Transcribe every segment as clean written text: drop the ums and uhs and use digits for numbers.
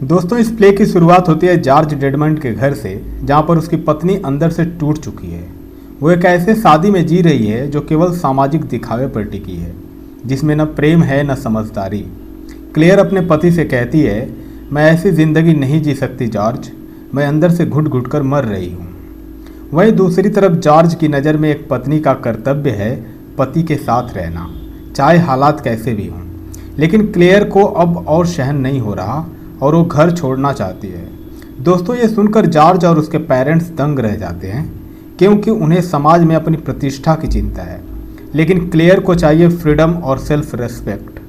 दोस्तों, इस प्ले की शुरुआत होती है जॉर्ज डेडमंड के घर से, जहां पर उसकी पत्नी अंदर से टूट चुकी है। वो एक ऐसे शादी में जी रही है जो केवल सामाजिक दिखावे पर टिकी है, जिसमें न प्रेम है न समझदारी। क्लेयर अपने पति से कहती है, मैं ऐसी ज़िंदगी नहीं जी सकती जॉर्ज, मैं अंदर से घुट घुट कर मर रही हूँ। वहीं दूसरी तरफ जॉर्ज की नज़र में एक पत्नी का कर्तव्य है पति के साथ रहना, चाहे हालात कैसे भी हों। लेकिन क्लेयर को अब और सहन नहीं हो रहा और वो घर छोड़ना चाहती है। दोस्तों, ये सुनकर जॉर्ज और उसके पेरेंट्स दंग रह जाते हैं, क्योंकि उन्हें समाज में अपनी प्रतिष्ठा की चिंता है। लेकिन क्लेयर को चाहिए फ्रीडम और सेल्फ रेस्पेक्ट।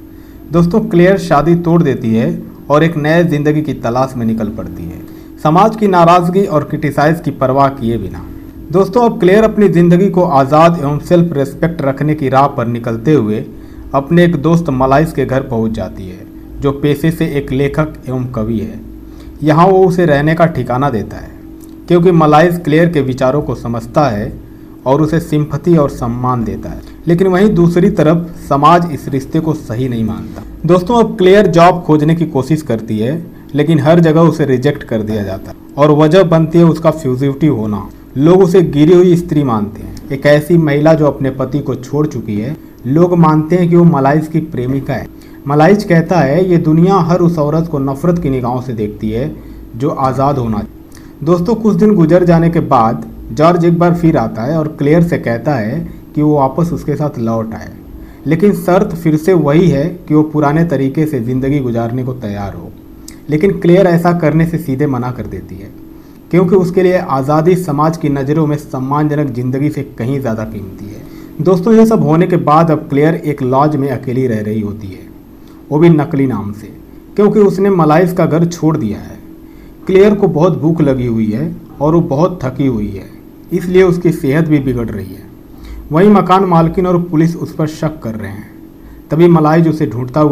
दोस्तों, क्लेयर शादी तोड़ देती है और एक नए ज़िंदगी की तलाश में निकल पड़ती है, समाज की नाराज़गी और क्रिटिसाइज की परवाह किए बिना। दोस्तों, अब क्लेयर अपनी ज़िंदगी को आज़ाद एवं सेल्फ रेस्पेक्ट रखने की राह पर निकलते हुए अपने एक दोस्त मलाइस के घर पहुंच जाती है, जो पेशे से एक लेखक एवं कवि है। यहाँ वो उसे रहने का ठिकाना देता है, क्योंकि मलाइस क्लेयर के विचारों को समझता है और उसे सिंपैथी और सम्मान देता है। लेकिन वहीं दूसरी तरफ समाज इस रिश्ते को सही नहीं मानता। दोस्तों, अब क्लेयर जॉब खोजने की कोशिश करती है, लेकिन हर जगह उसे रिजेक्ट कर दिया जाता है और वजह बनती है उसका फ्यूजिटिव होना। लोग उसे गिरी हुई स्त्री मानते हैं, एक ऐसी महिला जो अपने पति को छोड़ चुकी है। लोग मानते हैं कि वो मलाइस की प्रेमिका है। मलाइस कहता है, ये दुनिया हर उस औरत को नफरत की निगाहों से देखती है जो आज़ाद होना। दोस्तों, कुछ दिन गुजर जाने के बाद जॉर्ज एक बार फिर आता है और क्लेयर से कहता है कि वो वापस उसके साथ लौट आए, लेकिन शर्त फिर से वही है कि वो पुराने तरीके से ज़िंदगी गुजारने को तैयार हो। लेकिन क्लेयर ऐसा करने से सीधे मना कर देती है, क्योंकि उसके लिए आज़ादी समाज की नज़रों में सम्मानजनक ज़िंदगी से कहीं ज़्यादा कीमती है। दोस्तों, ये सब होने के बाद अब क्लेयर एक लॉज में अकेली रह रही होती है, वो भी नकली नाम से, क्योंकि उसने मलाइस का घर छोड़ दिया है। क्लेयर को बहुत भूख लगी हुई है और वो बहुत थकी हुई है, इसलिए उसकी सेहत भी बिगड़ रही है। वहीं मकान मालकिन और पुलिस उस पर शक कर रहे हैं। तभी मलाइस उसे ढूंढता हुआ